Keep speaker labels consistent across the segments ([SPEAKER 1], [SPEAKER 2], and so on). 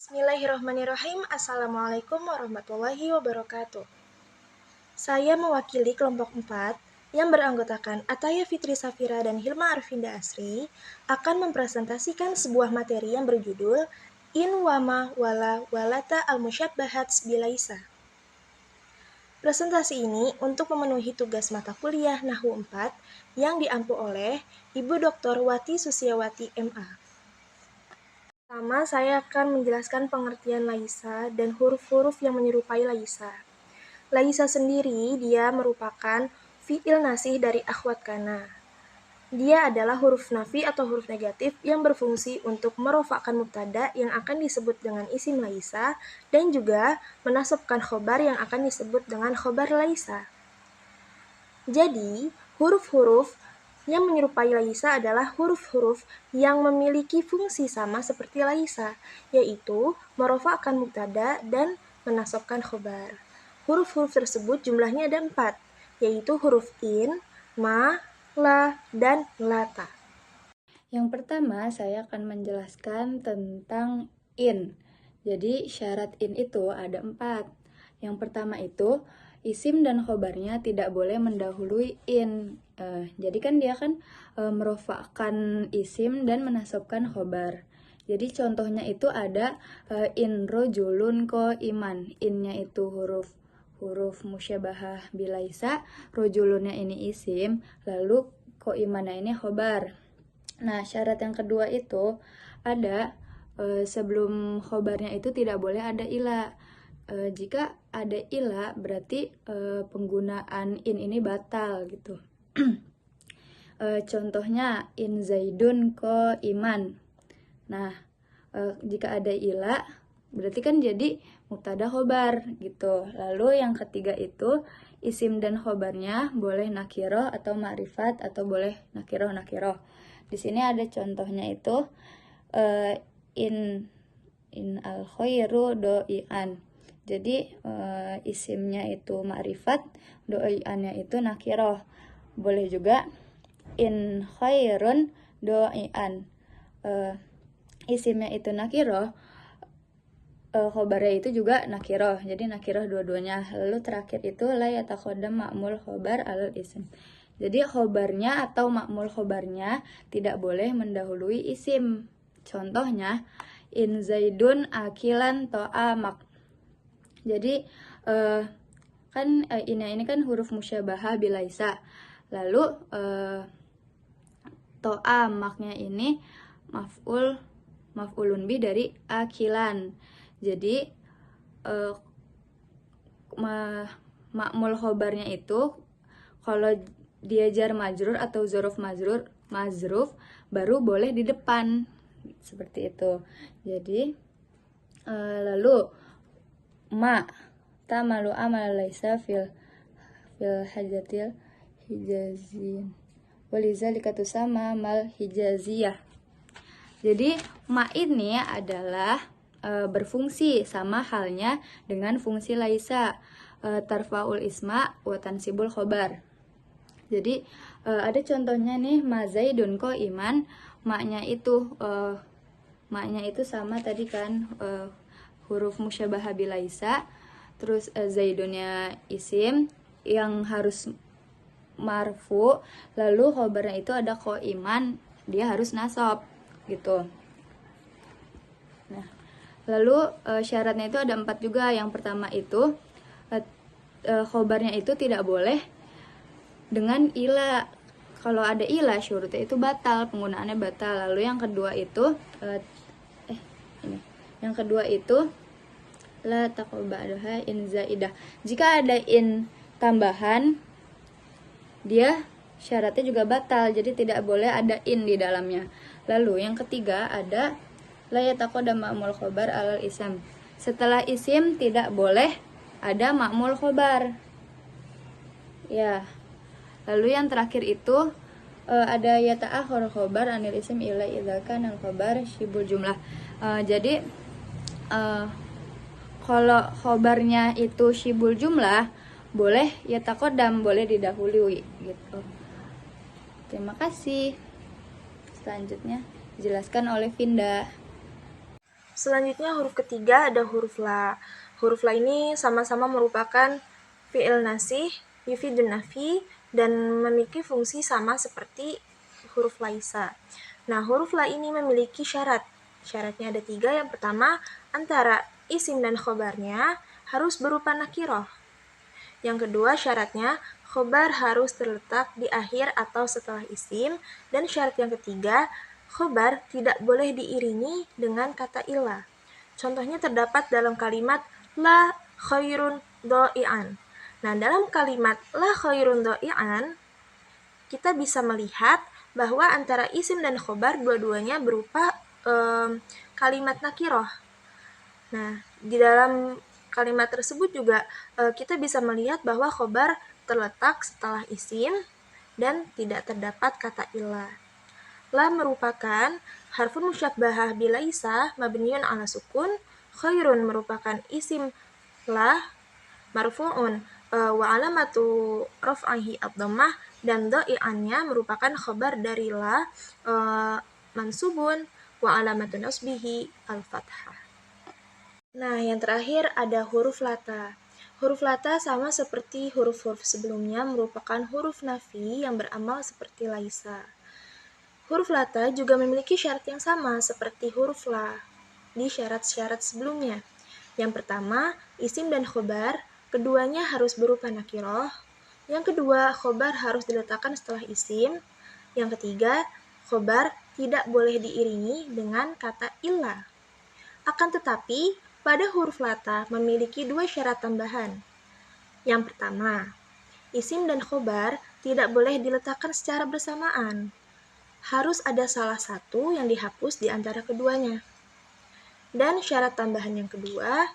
[SPEAKER 1] Bismillahirrahmanirrahim. Assalamualaikum warahmatullahi wabarakatuh. Saya mewakili kelompok 4 yang beranggotakan Ataya Fitri Safira dan Hilma Arvinda Asri akan mempresentasikan sebuah materi yang berjudul In Wama Wala Walata Al-Musyabbahat Bilaisa. Presentasi ini untuk memenuhi tugas mata kuliah Nahwu 4 yang diampu oleh Ibu Dr. Wati Susiawati MA. Pertama, saya akan menjelaskan pengertian laisa dan huruf-huruf yang menyerupai laisa. Laisa sendiri, dia merupakan fi'il nasih dari akhwat kana. Dia adalah huruf nafi atau huruf negatif yang berfungsi untuk merofakkan mubtada yang akan disebut dengan isim laisa dan juga menasabkan khobar yang akan disebut dengan khobar laisa. Jadi, huruf-huruf yang menyerupai laisa adalah huruf-huruf yang memiliki fungsi sama seperti laisa, yaitu merofakkan mubtada dan menasabkan khobar. Huruf-huruf tersebut jumlahnya ada 4, yaitu huruf in, ma, la, dan lata.
[SPEAKER 2] Yang pertama, saya akan menjelaskan tentang in. Jadi, syarat in itu ada 4. Yang pertama itu, isim dan khobarnya tidak boleh mendahului in. Jadi kan dia kan merofakkan isim dan menasabkan khobar. Jadi contohnya itu ada in rojulun ko iman. Innya itu huruf musyabahah bilaisa, rojulunnya ini isim, lalu ko imannya ini khobar. Nah, syarat yang kedua itu ada sebelum khobarnya itu tidak boleh ada ila. Jika ada ila berarti penggunaan in ini batal gitu. Contohnya in zaidun ko iman. Nah, jika ada ila berarti kan jadi mubtada khobar gitu. Lalu yang ketiga itu isim dan khobarnya boleh nakiroh atau ma'rifat atau boleh nakiroh. Di sini ada contohnya itu in al khairu doian. Jadi isimnya itu ma'rifat, doiannya itu nakiroh. Boleh juga in khairun doian. Isimnya itu nakiroh, khobarnya itu juga nakiroh. Jadi nakiroh dua-duanya. Lalu terakhir itu la yataqaddam ma'mul khobar alal isim. Jadi khobarnya atau ma'mul khobarnya tidak boleh mendahului isim. Contohnya in zaidun akilan to'amak. Jadi kan ini kan huruf musyabahah bilaisa. Lalu to'amaknya ini maf'ulun bi dari akilan. Jadi ma'mul khobarnya itu kalau dia jar majrur atau zorof mazruf baru boleh di depan seperti itu. Jadi lalu ma tamalu amal laisa fil hajatil hijazin walizalika tusama mal hijaziyah. Jadi ma ini adalah berfungsi sama halnya dengan fungsi laisa, tarfaul isma wa tansibul khobar. Jadi ada contohnya nih, ma zaidun ko iman, maknya itu sama tadi kan huruf musyabahah bilaisa, terus zaidunnya isim yang harus marfu, lalu khobarnya itu ada ko iman, dia harus nasab gitu. Nah, lalu syaratnya itu ada 4 juga. Yang pertama itu khobarnya itu tidak boleh dengan ila. Kalau ada ila syurutnya itu batal, penggunaannya batal. Lalu yang kedua itu yang kedua itu la taqba'daha in zaidah. Jika ada in tambahan, dia syaratnya juga batal, jadi tidak boleh ada in di dalamnya. Lalu yang ketiga ada la yataqaddam ma'mul khobar alal ism. Setelah isim tidak boleh ada ma'mul khobar. Ya. Lalu yang terakhir itu ada yata'akhir khobar anil isim ila idza kana al khobar syibul jumlah. Jadi kalau khobarnya itu syibul jumlah boleh yataqaddam, boleh didahului gitu. Terima kasih. Selanjutnya dijelaskan oleh Vinda.
[SPEAKER 1] Selanjutnya huruf ketiga ada huruf la. Huruf la ini sama-sama merupakan fi'il nasih, yufidun nafi, dan memiliki fungsi sama seperti huruf laisa. Nah, huruf la ini memiliki syarat. Syaratnya ada 3. Yang pertama, antara isim dan khobarnya harus berupa nakiroh. Yang kedua, syaratnya khobar harus terletak di akhir atau setelah isim. Dan syarat yang ketiga, khobar tidak boleh diiringi dengan kata illa. Contohnya terdapat dalam kalimat la khairun do'ian. Nah, dalam kalimat la khairun do'ian, kita bisa melihat bahwa antara isim dan khobar dua-duanya berupa kalimat nakiroh. Nah, di dalam kalimat tersebut juga kita bisa melihat bahwa khobar terletak setelah isim dan tidak terdapat kata illa. La merupakan harfun musyabbahah bilaisa mabniun ala sukun. Khairun merupakan isim la marfu'un wa alamatu raf'ihi ad-dhammah, dan do'i'annya merupakan khabar dari la mansubun wa alamatu nasbihi al-fathah. Nah, yang terakhir ada huruf lata. Huruf lata sama seperti huruf-huruf sebelumnya merupakan huruf nafi yang beramal seperti laisa. Huruf lata juga memiliki syarat yang sama seperti huruf la di syarat-syarat sebelumnya. Yang pertama, isim dan khobar, keduanya harus berupa nakiroh. Yang kedua, khobar harus diletakkan setelah isim. Yang ketiga, khobar tidak boleh diiringi dengan kata illa. Akan tetapi, pada huruf lata memiliki 2 syarat tambahan. Yang pertama, isim dan khobar tidak boleh diletakkan secara bersamaan. Harus ada salah satu yang dihapus di antara keduanya. Dan syarat tambahan yang kedua,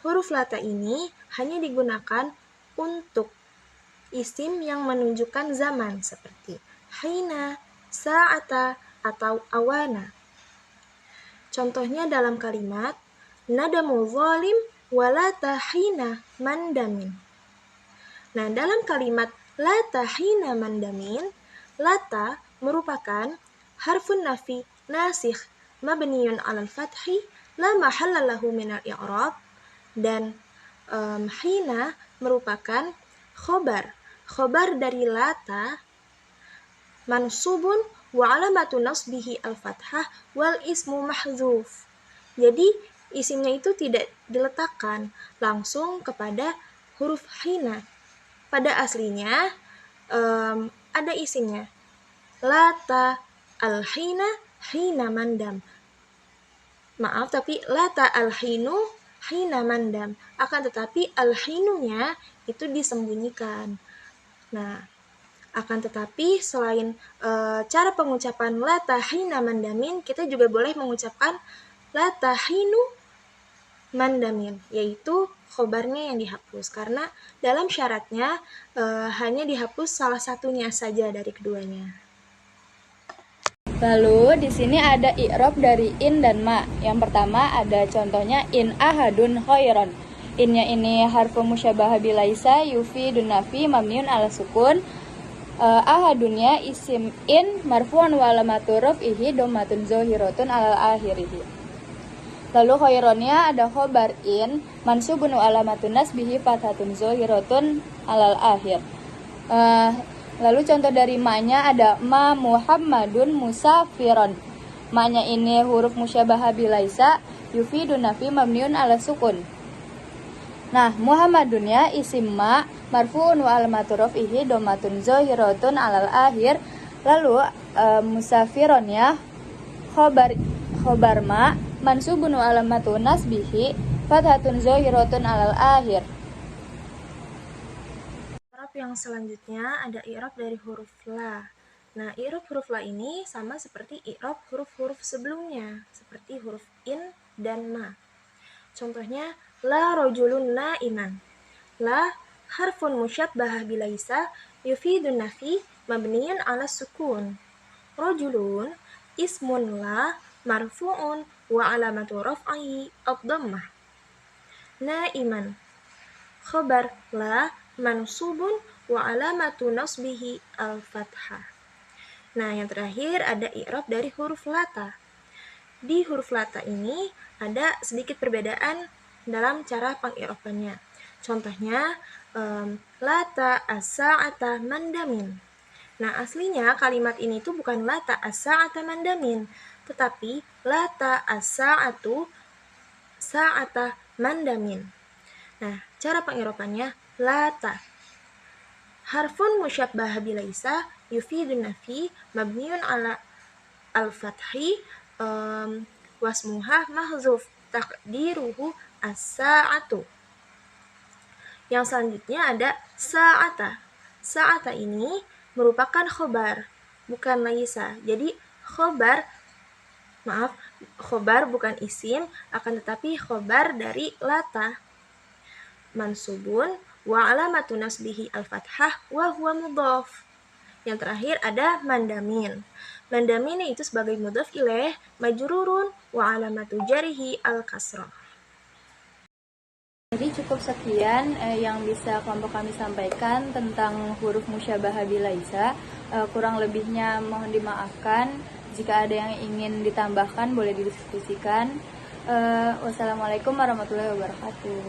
[SPEAKER 1] huruf lata ini hanya digunakan untuk isim yang menunjukkan zaman seperti hina, sa'ata, atau awana. Contohnya dalam kalimat nadamu zalim walata hina mandamin. Nah, dalam kalimat lata hina mandamin, lata merupakan harfun nafi nasikh mabniun 'alal fathi la mahalla lahu minal i'rab, dan hina merupakan khobar dari lata mansubun wa alamatu nasbihi al-fathah wal ismu mahdzuf. Jadi isimnya itu tidak diletakkan langsung kepada huruf hina. Pada aslinya ada isimnya. Lata al-hina hina mandam. Maaf, tapi lata al-hinu hina mandam. Akan tetapi al-hinunya itu disembunyikan. Nah, akan tetapi selain cara pengucapan lata hina mandamin, kita juga boleh mengucapkan lata hinu mandamin, yaitu khobarnya yang dihapus, karena dalam syaratnya hanya dihapus salah satunya saja dari keduanya.
[SPEAKER 2] Lalu di sini ada i'rab dari in dan ma. Yang pertama ada contohnya in ahadun khairon. Innya ini harfu musyabahah bilaisa yufidun nafi mabniun ala sukun. Ahadunnya isim in marfu'un wa alamatu raf'ihi dhammatun zahiratun alal akhirih. Lalu khaironnya ada khobar in mansubun wa alamatun nasbihi fathatun zahiratun alal akhir. Lalu contoh dari ma-nya ada ma Muhammadun musafiron. Ma-nya ini huruf musyabahah bilaisa yufidun nafi mabniun ala sukun. Nah, Muhammadunnya isim ma marfu'un wa alamatu raf'ihi dhammatun zahiratun alal akhir. Lalu musafironnya khobar ma mansubun wa alamatu nasbihi fathatun zahiratun alal akhir.
[SPEAKER 1] I'rab yang selanjutnya ada i'rab dari huruf la. Nah, i'rab huruf la ini sama seperti i'rab huruf-huruf sebelumnya, seperti huruf in dan ma. Contohnya, la rajulun na'iman. La harfun musyabbahah bilaisa yufidun nafi mabniun ala sukun. Rajulun ismun la marfu'un wa alamatu raf'ihi ad-dhammah. Na'iman khobar la mansubun wa alamatu nasbihi al-fathah. Nah, yang terakhir ada i'rab dari huruf lata. di huruf lata ini ada sedikit perbedaan dalam cara pengirofannya. Contohnya, lata as-sa'ata mandamin. Nah, aslinya kalimat ini tuh bukan lata as-sa'ata mandamin, tetapi lata as-sa'atu sa'ata mandamin. Nah, cara pengirofannya lata. Harfun musyabbah bilaisa yufidun nafi mabniun ala al-fathi wasmuha mahzuf takdiruhu as-sa'atu. Yang selanjutnya ada sa'ata. Sa'ata ini merupakan khobar, bukan laisa. Jadi khobar bukan isim, akan tetapi khobar dari lata. Mansubun wa alamatu nasbihi al-fathah wa huwa mudhaf. Yang terakhir ada mandamin. Mandamin itu sebagai mudhaf ilaih majrurun wa alamatu jarihi al-kasrah.
[SPEAKER 2] Jadi cukup sekian yang bisa kelompok kami sampaikan tentang huruf musyabahah bilaisa. Kurang lebihnya mohon dimaafkan. Jika ada yang ingin ditambahkan boleh didiskusikan. Wassalamualaikum warahmatullahi wabarakatuh.